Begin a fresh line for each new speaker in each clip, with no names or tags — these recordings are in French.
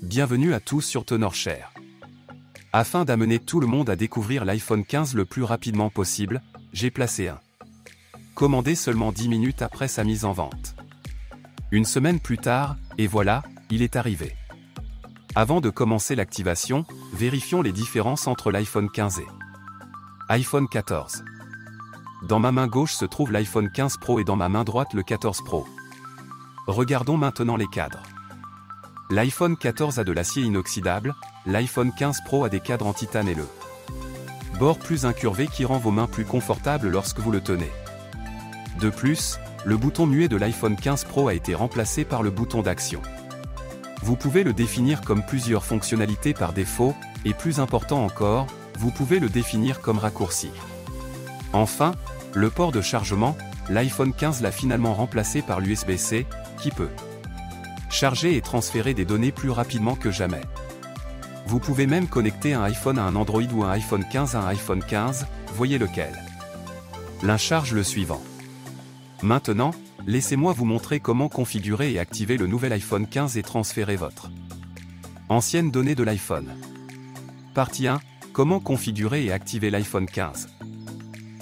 Bienvenue à tous sur TenorShare. Afin d'amener tout le monde à découvrir l'iPhone 15 le plus rapidement possible, j'ai placé un commandé seulement 10 minutes après sa mise en vente. Une semaine plus tard, et voilà, il est arrivé. Avant de commencer l'activation, vérifions les différences entre l'iPhone 15 et iPhone 14. Dans ma main gauche se trouve l'iPhone 15 Pro et dans ma main droite le 14 Pro. Regardons maintenant les cadres. L'iPhone 14 a de l'acier inoxydable, l'iPhone 15 Pro a des cadres en titane et le bord plus incurvé qui rend vos mains plus confortables lorsque vous le tenez. De plus, le bouton muet de l'iPhone 15 Pro a été remplacé par le bouton d'action. Vous pouvez le définir comme plusieurs fonctionnalités par défaut, et plus important encore, vous pouvez le définir comme raccourci. Enfin, le port de chargement, l'iPhone 15 l'a finalement remplacé par l'USB-C, qui peut charger et transférer des données plus rapidement que jamais. Vous pouvez même connecter un iPhone à un Android ou un iPhone 15 à un iPhone 15, voyez lequel. L'un charge le suivant. Maintenant, laissez-moi vous montrer comment configurer et activer le nouvel iPhone 15 et transférer votre ancienne donnée de l'iPhone. Partie 1. Comment configurer et activer l'iPhone 15.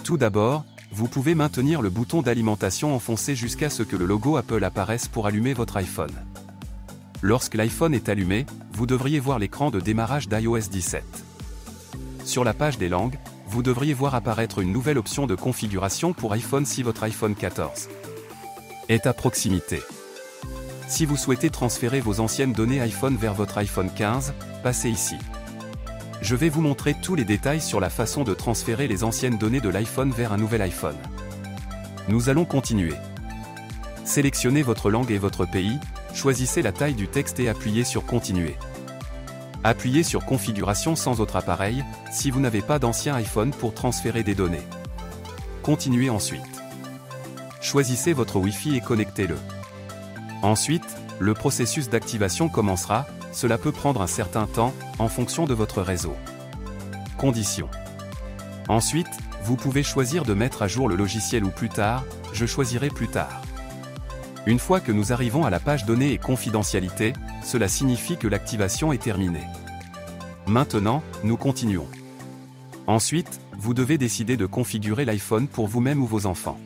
Tout d'abord, vous pouvez maintenir le bouton d'alimentation enfoncé jusqu'à ce que le logo Apple apparaisse pour allumer votre iPhone. Lorsque l'iPhone est allumé, vous devriez voir l'écran de démarrage d'iOS 17. Sur la page des langues, vous devriez voir apparaître une nouvelle option de configuration pour iPhone si votre iPhone 14 est à proximité. Si vous souhaitez transférer vos anciennes données iPhone vers votre iPhone 15, passez ici. Je vais vous montrer tous les détails sur la façon de transférer les anciennes données de l'iPhone vers un nouvel iPhone. Nous allons continuer. Sélectionnez votre langue et votre pays, choisissez la taille du texte et appuyez sur Continuer. Appuyez sur Configuration sans autre appareil, si vous n'avez pas d'ancien iPhone pour transférer des données. Continuez ensuite. Choisissez votre Wi-Fi et connectez-le. Ensuite, le processus d'activation commencera. Cela peut prendre un certain temps, en fonction de votre réseau. Conditions. Ensuite, vous pouvez choisir de mettre à jour le logiciel ou plus tard, je choisirai plus tard. Une fois que nous arrivons à la page Données et confidentialité, cela signifie que l'activation est terminée. Maintenant, nous continuons. Ensuite, vous devez décider de configurer l'iPhone pour vous-même ou vos enfants.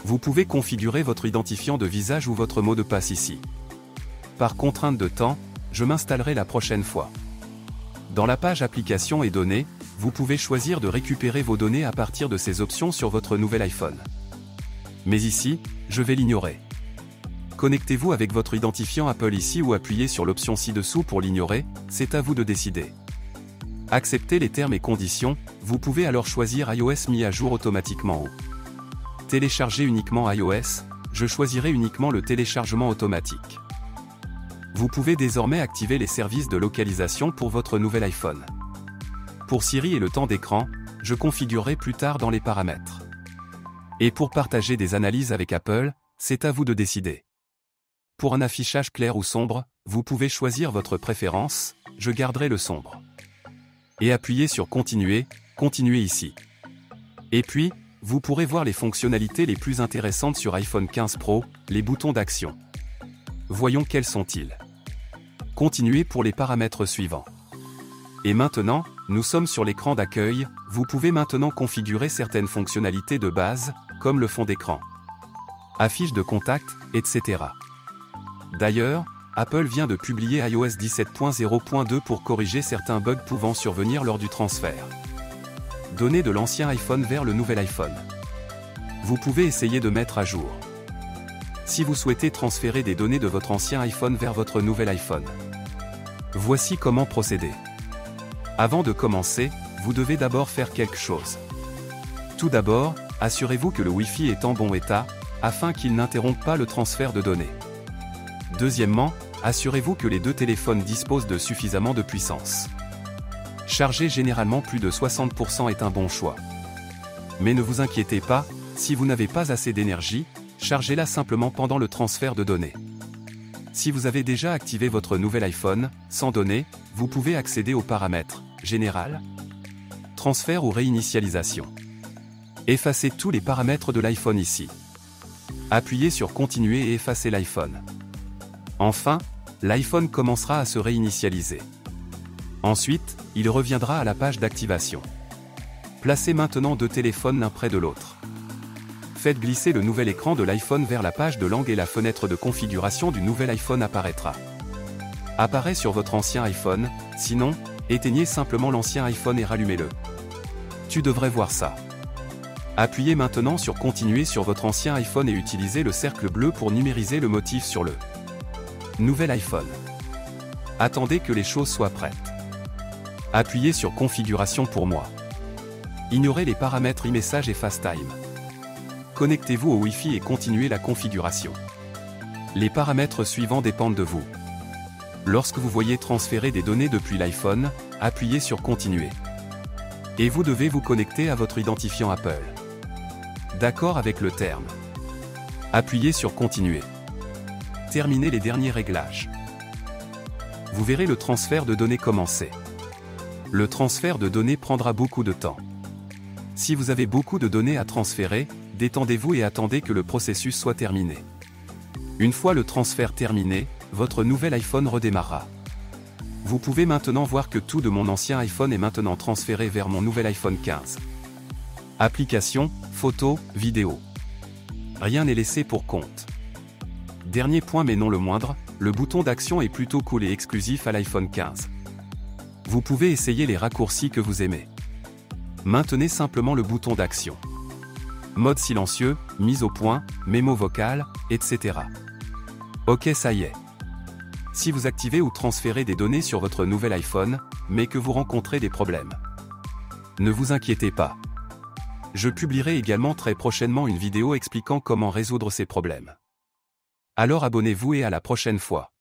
Vous pouvez configurer votre identifiant de visage ou votre mot de passe ici. Par contrainte de temps, je m'installerai la prochaine fois. Dans la page Applications et données, vous pouvez choisir de récupérer vos données à partir de ces options sur votre nouvel iPhone. Mais ici, je vais l'ignorer. Connectez-vous avec votre identifiant Apple ici ou appuyez sur l'option ci-dessous pour l'ignorer, c'est à vous de décider. Acceptez les termes et conditions, vous pouvez alors choisir iOS mis à jour automatiquement ou télécharger uniquement iOS, je choisirai uniquement le téléchargement automatique. Vous pouvez désormais activer les services de localisation pour votre nouvel iPhone. Pour Siri et le temps d'écran, je configurerai plus tard dans les paramètres. Et pour partager des analyses avec Apple, c'est à vous de décider. Pour un affichage clair ou sombre, vous pouvez choisir votre préférence, je garderai le sombre. Et appuyez sur Continuer, continuez ici. Et puis, vous pourrez voir les fonctionnalités les plus intéressantes sur iPhone 15 Pro, les boutons d'action. Voyons quels sont-ils. Continuez pour les paramètres suivants. Et maintenant, nous sommes sur l'écran d'accueil, vous pouvez maintenant configurer certaines fonctionnalités de base, comme le fond d'écran, affiche de contact, etc. D'ailleurs, Apple vient de publier iOS 17.0.2 pour corriger certains bugs pouvant survenir lors du transfert. Données de l'ancien iPhone vers le nouvel iPhone. Vous pouvez essayer de mettre à jour. Si vous souhaitez transférer des données de votre ancien iPhone vers votre nouvel iPhone. Voici comment procéder. Avant de commencer, vous devez d'abord faire quelque chose. Tout d'abord, assurez-vous que le Wi-Fi est en bon état, afin qu'il n'interrompe pas le transfert de données. Deuxièmement, assurez-vous que les deux téléphones disposent de suffisamment de puissance. Charger généralement plus de 60% est un bon choix. Mais ne vous inquiétez pas, si vous n'avez pas assez d'énergie, chargez-la simplement pendant le transfert de données. Si vous avez déjà activé votre nouvel iPhone, sans données, vous pouvez accéder aux paramètres, Général, Transfert ou Réinitialisation. Effacez tous les paramètres de l'iPhone ici. Appuyez sur Continuer et effacez l'iPhone. Enfin, L'iPhone commencera à se réinitialiser. Ensuite, il reviendra à la page d'activation. Placez maintenant deux téléphones l'un près de l'autre. Faites glisser le nouvel écran de l'iPhone vers la page de langue et la fenêtre de configuration du nouvel iPhone apparaîtra. Apparaît sur votre ancien iPhone, sinon, éteignez simplement l'ancien iPhone et rallumez-le. Tu devrais voir ça. Appuyez maintenant sur Continuer sur votre ancien iPhone et utilisez le cercle bleu pour numériser le motif sur le nouvel iPhone. Attendez que les choses soient prêtes. Appuyez sur Configuration pour moi. Ignorez les paramètres e-message et FaceTime. Connectez-vous au Wi-Fi et continuez la configuration. Les paramètres suivants dépendent de vous. Lorsque vous voyez transférer des données depuis l'iPhone, appuyez sur Continuer. Et vous devez vous connecter à votre identifiant Apple. D'accord avec le terme. Appuyez sur Continuer. Terminez les derniers réglages. Vous verrez le transfert de données commencer. Le transfert de données prendra beaucoup de temps. Si vous avez beaucoup de données à transférer, détendez-vous et attendez que le processus soit terminé. Une fois le transfert terminé, votre nouvel iPhone redémarrera. Vous pouvez maintenant voir que tout de mon ancien iPhone est maintenant transféré vers mon nouvel iPhone 15. Applications, photos, vidéos. Rien n'est laissé pour compte. Dernier point mais non le moindre, le bouton d'action est plutôt cool et exclusif à l'iPhone 15. Vous pouvez essayer les raccourcis que vous aimez. Maintenez simplement le bouton d'action. Mode silencieux, mise au point, mémo vocal, etc. Ok, ça y est. Si vous activez ou transférez des données sur votre nouvel iPhone, mais que vous rencontrez des problèmes, ne vous inquiétez pas. Je publierai également très prochainement une vidéo expliquant comment résoudre ces problèmes. Alors abonnez-vous et à la prochaine fois.